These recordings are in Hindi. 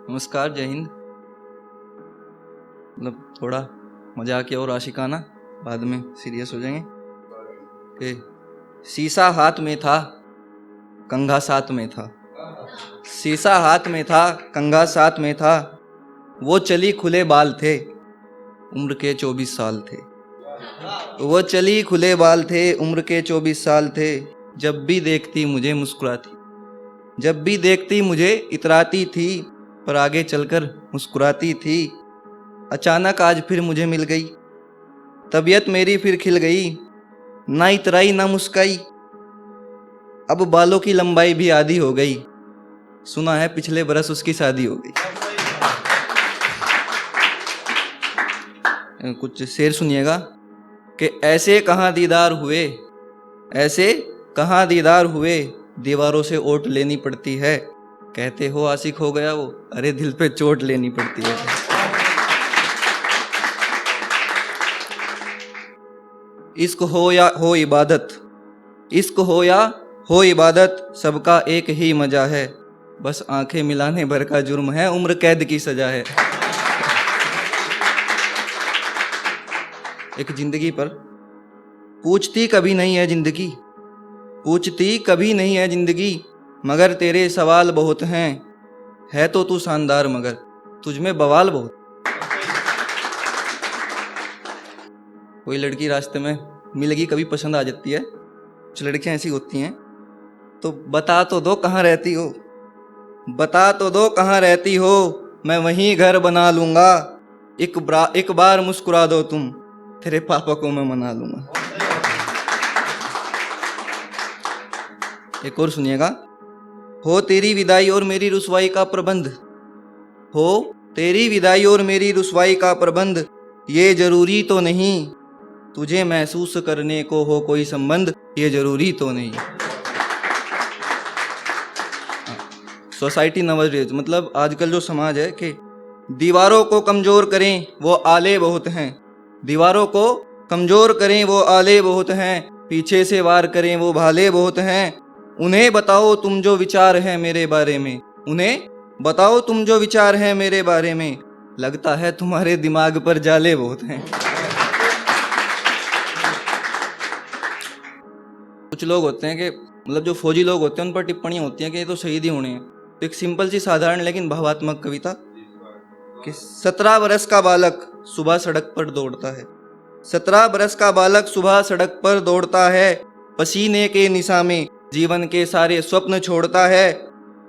नमस्कार, जय हिंद। थोड़ा मजाक और आशिकाना, बाद में सीरियस हो जाएंगे। कि शीशा हाथ में था, कंघा साथ में था। शीशा हाथ में था, कंघा साथ में था। वो चली खुले बाल थे, उम्र के 24 साल थे। वो चली खुले बाल थे, उम्र के 24 साल थे। जब भी देखती मुझे मुस्कुराती, जब भी देखती मुझे इतराती थी, पर आगे चलकर मुस्कुराती थी। अचानक आज फिर मुझे मिल गई, तबीयत मेरी फिर खिल गई। ना इतराई ना मुस्काई, अब बालों की लंबाई भी आधी हो गई। सुना है पिछले बरस उसकी शादी हो गई। कुछ शेर सुनिएगा कि ऐसे कहाँ दीदार हुए, ऐसे कहाँ दीदार हुए, दीवारों से ओट लेनी पड़ती है। कहते हो आशिक हो गया वो, अरे दिल पे चोट लेनी पड़ती है। इश्क हो या हो इबादत, इश्क हो या हो इबादत, सबका एक ही मजा है। बस आंखें मिलाने भर का जुर्म है, उम्र कैद की सजा है। एक जिंदगी पर पूछती कभी नहीं है जिंदगी, पूछती कभी नहीं है जिंदगी, मगर तेरे सवाल बहुत हैं। है तो तू शानदार मगर तुझ में बवाल बहुत। कोई लड़की रास्ते में मिलेगी, कभी पसंद आ जाती है। कुछ लड़कियां ऐसी होती हैं, तो बता तो दो कहाँ रहती हो, बता तो दो कहाँ रहती हो, मैं वहीं घर बना लूंगा। एक बार मुस्कुरा दो तुम, तेरे पापा को मैं मना लूंगा। एक और सुनिएगा। हो तेरी विदाई और मेरी रुसवाई का प्रबंध, हो तेरी विदाई और मेरी रुसवाई का प्रबंध, ये जरूरी तो नहीं तुझे महसूस करने को हो कोई संबंध, ये जरूरी तो नहीं। सोसाइटी नवाज, मतलब आजकल जो समाज है कि दीवारों को कमजोर करें वो आले बहुत हैं, दीवारों को कमजोर करें वो आले बहुत हैं, पीछे से वार करें वो भाले बहुत हैं। उन्हें बताओ तुम जो विचार है मेरे बारे में, उन्हें बताओ तुम जो विचार है मेरे बारे में, लगता है तुम्हारे दिमाग पर जाले बहुत हैं। कुछ लोग होते हैं कि मतलब जो फौजी लोग होते हैं उन पर टिप्पणियां होती हैं कि ये तो शहीद ही होने हैं। तो एक सिंपल सी साधारण लेकिन भावात्मक कविता कि 17 बरस का बालक सुबह सड़क पर दौड़ता है, 17 बरस का बालक सुबह सड़क पर दौड़ता है, पसीने के निशा में जीवन के सारे स्वप्न छोड़ता है।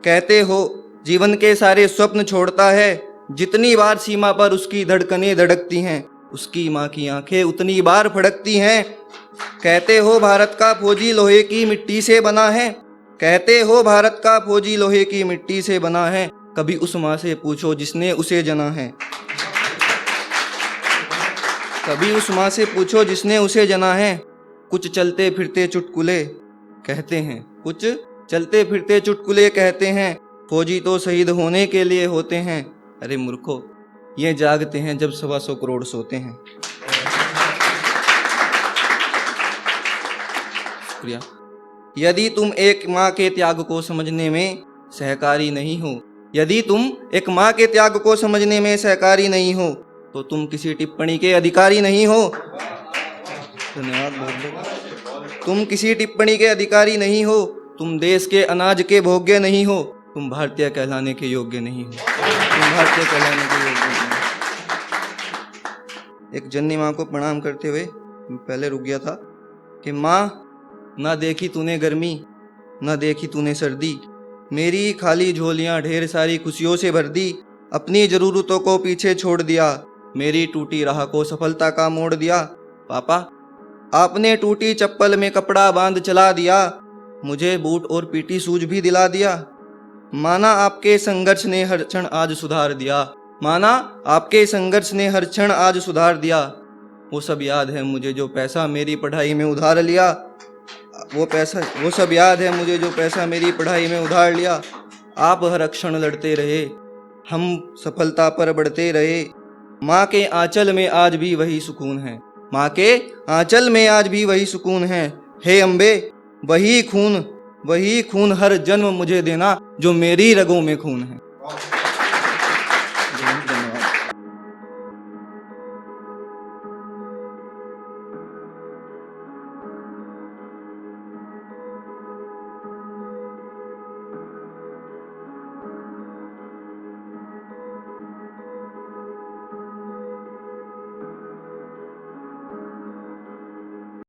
कहते हो जीवन के सारे स्वप्न छोड़ता है, जितनी बार सीमा पर उसकी धड़कनें धड़कती हैं, उसकी माँ की आंखें उतनी बार फड़कती हैं। कहते हो भारत का फौजी लोहे की मिट्टी से बना है, कहते हो भारत का फौजी लोहे की मिट्टी से बना है, कभी उस माँ से पूछो जिसने उसे जना है, कभी उस माँ से पूछो जिसने उसे जना है। कुछ चलते फिरते चुटकुले कहते हैं, कुछ चलते फिरते चुटकुले कहते हैं, फौजी तो शहीद होने के लिए होते हैं। अरे मूर्खो, ये जागते हैं जब 125 करोड़ सोते हैं। शुक्रिया। यदि तुम एक माँ के त्याग को समझने में सहकारी नहीं हो, यदि तुम एक माँ के त्याग को समझने में सहकारी नहीं हो, तो तुम किसी टिप्पणी के अधिकारी नहीं हो। धन्यवाद बहुत बहुत। तुम किसी टिप्पणी के अधिकारी नहीं हो, तुम देश के अनाज के भोग्य नहीं हो, तुम भारतीय कहलाने के योग्य नहीं हो, तुम भारतीय कहलाने के योग्य नहीं हो। एक जननी माँ को प्रणाम करते हुए पहले रुक गया था कि माँ, ना देखी तूने गर्मी, ना देखी तूने सर्दी, मेरी खाली झोलियाँ ढेर सारी खुशियों से भर दी, अपनी ज़रूरतों को पीछे छोड़ दिया, मेरी टूटी राह को सफलता का मोड़ दिया। पापा, आपने टूटी चप्पल में कपड़ा बांध चला दिया, मुझे बूट और पीटी शूज भी दिला दिया। माना आपके संघर्ष ने हर क्षण आज सुधार दिया, माना आपके संघर्ष ने हर क्षण आज सुधार दिया। वो सब याद है मुझे जो पैसा मेरी पढ़ाई में उधार लिया, वो सब याद है मुझे जो पैसा मेरी पढ़ाई में उधार लिया। आप हर क्षण लड़ते रहे, हम सफलता पर बढ़ते रहे, माँ के आंचल में आज भी वही सुकून है, माँ के आंचल में आज भी वही सुकून है। हे अम्बे, वही खून हर जन्म मुझे देना जो मेरी रगों में खून है।